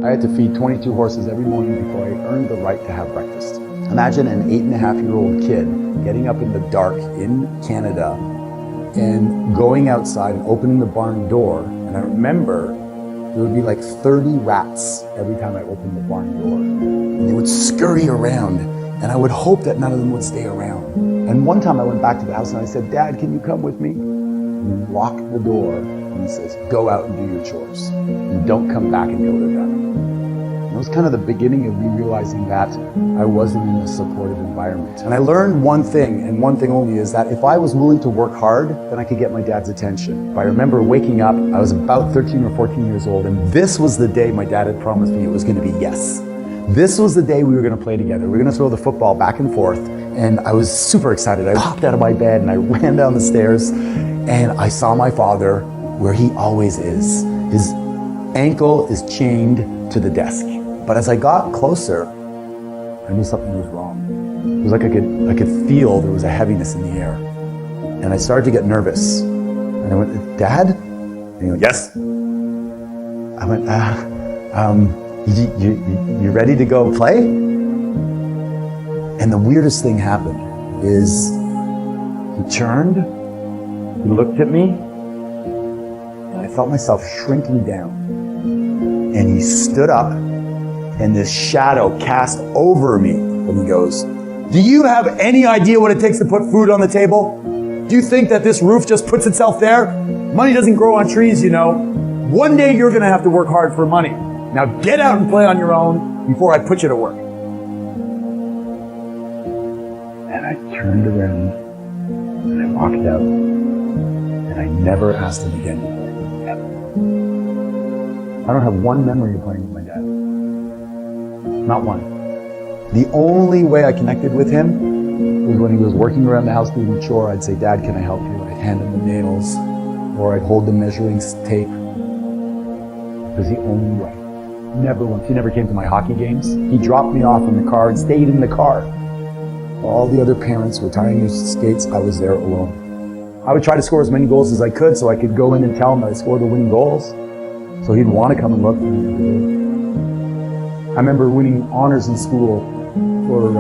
I had to feed 22 horses every morning before I earned the right to have breakfast. Imagine an 8.5-year-old kid getting up in the dark in Canada and going outside and opening the barn door. And I remember there would be like 30 rats every time I opened the barn door. And they would scurry around, and I would hope that none of them would stay around. And one time I went back to the house and I said, "Dad, can you come with me?" And he locked the door and he says, "Go out and do your chores. And don't come back until they're done." And it was kind of the beginning of me realizing that I wasn't in a supportive environment. And I learned one thing, and one thing only, is that if I was willing to work hard, then I could get my dad's attention. I remember waking up, I was about 13 or 14 years old, and this was the day my dad had promised me it was going to be yes. This was the day we were going to play together. We were going to throw the football back and forth, and I was super excited. I hopped out of my bed and I ran down the stairs, and I saw my father where he always is. His ankle is chained to the desk. But as I got closer, I knew something was wrong. It was like I could feel there was a heaviness in the air. And I started to get nervous. And I went, "Dad?" And he went, "Yes." I went, you ready to go play?" And the weirdest thing happened is he turned, he looked at me, and I felt myself shrinking down. And he stood up, and this shadow cast over me, and he goes, "Do you have any idea what it takes to put food on the table? Do you think that this roof just puts itself there? Money doesn't grow on trees, you know. One day you're gonna have to work hard for money. Now get out and play on your own before I put you to work." And I turned around and I walked out, and I never asked him again to play, ever. I don't have one memory of playing with my dad. Not one. The only way I connected with him was when he was working around the house doing a chore. I'd say, "Dad, can I help you?" I'd hand him the nails, or I'd hold the measuring tape. It was the only way. Never once. He never came to my hockey games. He dropped me off in the car and stayed in the car. All the other parents were tying their skates. I was there alone. I would try to score as many goals as I could so I could go in and tell him that I scored the winning goals. So he'd want to come and look for me. I remember winning honors in school for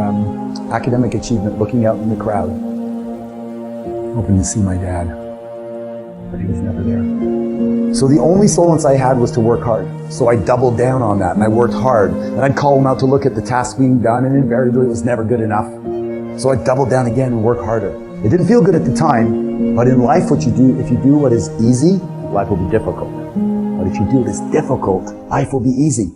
academic achievement, looking out in the crowd, hoping to see my dad, but he was never there. So the only solace I had was to work hard. So I doubled down on that, and I worked hard, and I'd call him out to look at the task being done, and invariably it was never good enough. So I doubled down again and worked harder. It didn't feel good at the time, but in life if you do what is easy, life will be difficult. But if you do what is difficult, life will be easy.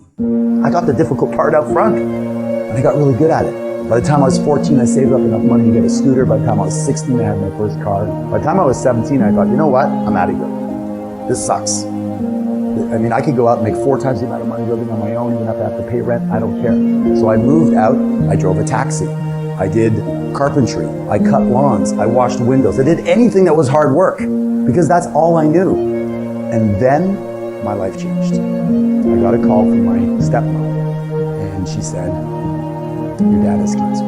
I got the difficult part out front, and I got really good at it. By the time I was 14, I saved up enough money to get a scooter. By the time I was 16, I had my first car. By the time I was 17, I thought, you know what? I'm out of here. This sucks. I mean, I could go out and make 4 times the amount of money living on my own, even if I have to pay rent. I don't care. So I moved out. I drove a taxi. I did carpentry. I cut lawns. I washed windows. I did anything that was hard work because that's all I knew. And then my life changed. I got a call from my stepmom, and she said, "Your dad has cancer."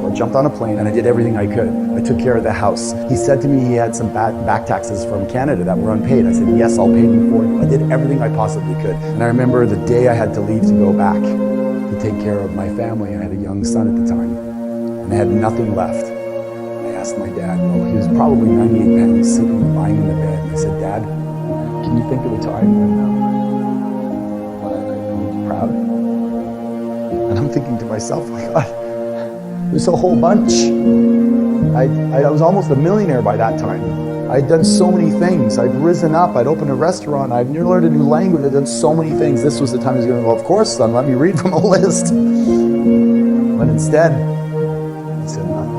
So I jumped on a plane and I did everything I could. I took care of the house. He said to me he had some back taxes from Canada that were unpaid. I said, "Yes, I'll pay them for you." I did everything I possibly could. And I remember the day I had to leave to go back to take care of my family. I had a young son at the time, and I had nothing left. I asked my dad, well, he was probably 98 pounds, sitting, lying in the bed. And I said, "Dad, can you think of a time when I was proud?" And I'm thinking to myself, my God, there's a whole bunch. I was almost a millionaire by that time. I'd done so many things. I'd risen up. I'd opened a restaurant. I'd learned a new language. I'd done so many things. This was the time he was going to go, "Of course, son, let me read from a list." But instead, he said nothing.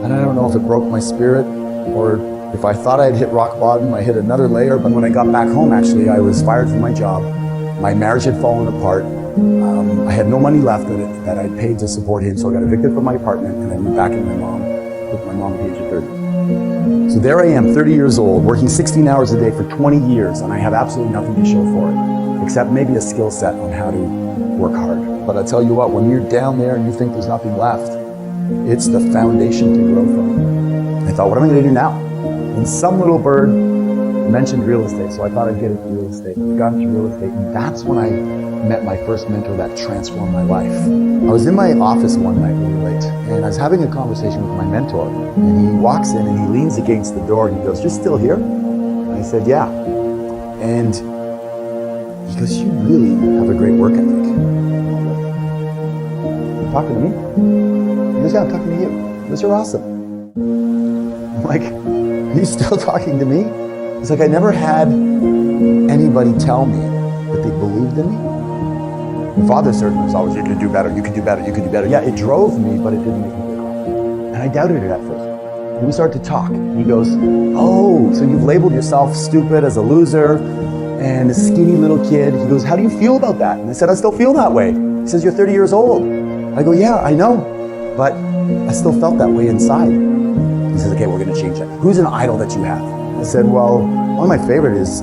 And I don't know if it broke my spirit or if I thought I'd hit rock bottom, I hit another layer. But when I got back home, actually, I was fired from my job. My marriage had fallen apart. I had no money left that I'd paid to support him, so I got evicted from my apartment, and I moved back with my mom at the age of 30. So there I am, 30 years old, working 16 hours a day for 20 years, and I have absolutely nothing to show for it, except maybe a skill set on how to work hard. But I tell you what, when you're down there and you think there's nothing left, it's the foundation to grow from. I thought, what am I going to do now? And some little bird mentioned real estate, so I thought I'd get into real estate. Got into real estate, and that's when I met my first mentor that transformed my life. I was in my office one night really late, and I was having a conversation with my mentor, and he walks in and he leans against the door and he goes, "You're still here?" And I said, "Yeah." And he goes, "You really have a great work ethic." "You talking to me?" He goes, "Yeah, I'm talking to you." He goes, "You're awesome." I'm like, "Are you still talking to me?" It's like I never had anybody tell me that they believed in me. My father certainly was always, "You can do better, you can do better, you can do better." Yeah, it drove me, but it didn't make me feel confident. And I doubted it at first. And we started to talk. He goes, "Oh, so you've labeled yourself stupid as a loser and a skinny little kid." He goes, "How do you feel about that?" And I said, "I still feel that way." He says, "You're 30 years old." I go, "Yeah, I know, but I still felt that way inside." He says, "Okay, we're going to change that. Who's an idol that you have?" I said, "Well, one of my favorite is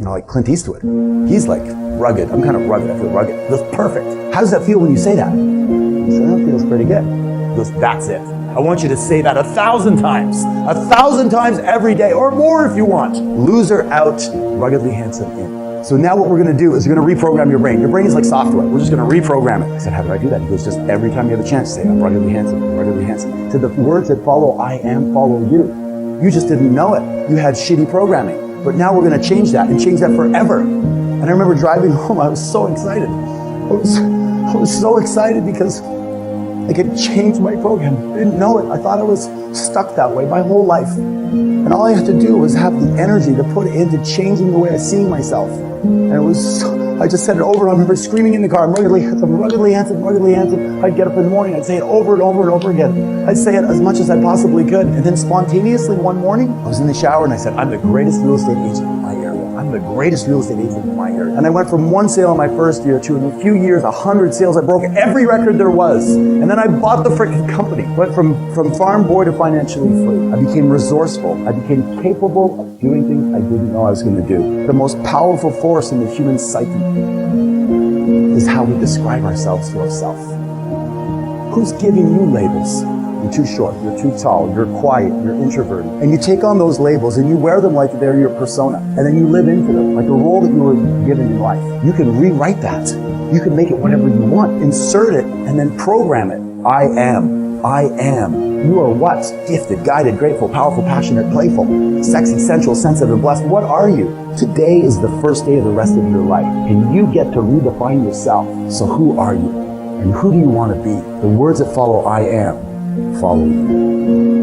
like Clint Eastwood. He's like rugged. I'm kind of rugged. I feel rugged." He goes, "Perfect. How does that feel when you say that?" I said, "That feels pretty good." He goes, "That's it. I want you to say that 1,000 times. 1,000 times every day, or more if you want. Loser out, ruggedly handsome in." So now what we're going to do is we're going to reprogram your brain. Your brain is like software. We're just going to reprogram it. I said, "How do I do that?" He goes, "Just every time you have a chance, say, 'I'm ruggedly handsome, I'm ruggedly handsome.'" He said, "The words that follow I am follow you. You just didn't know it. You had shitty programming. But now we're going to change that and change that forever." And I remember driving home, I was so excited. I was so excited because I could change my program. I didn't know it. I thought I was stuck that way my whole life. And all I had to do was have the energy to put into changing the way I see myself. And it was, I just said it over. I remember screaming in the car, "I'm ruggedly handsome, ruggedly handsome, ruggedly handsome." I'd get up in the morning, I'd say it over and over and over again. I'd say it as much as I possibly could. And then spontaneously one morning, I was in the shower and I said, "I'm the greatest real estate agent in my area. I'm the greatest real estate agent in my area." And I went from one sale in my first year to in a few years, 100 sales. I broke every record there was. And then I bought the freaking company. Went from farm boy to financially free. I became resourceful. I became capable of doing things I didn't know I was going to do. The most powerful force in the human psyche is how we describe ourselves to ourselves. Who's giving you labels? You're too short, you're too tall, you're quiet, you're introverted. And you take on those labels and you wear them like they're your persona. And then you live into them, like the role that you were given in life. You can rewrite that. You can make it whatever you want. Insert it and then program it. I am. I am. You are what? Gifted, guided, grateful, powerful, passionate, playful, sexy, sensual, sensitive, and blessed. What are you? Today is the first day of the rest of your life. And you get to redefine yourself. So who are you? And who do you want to be? The words that follow I am follow you.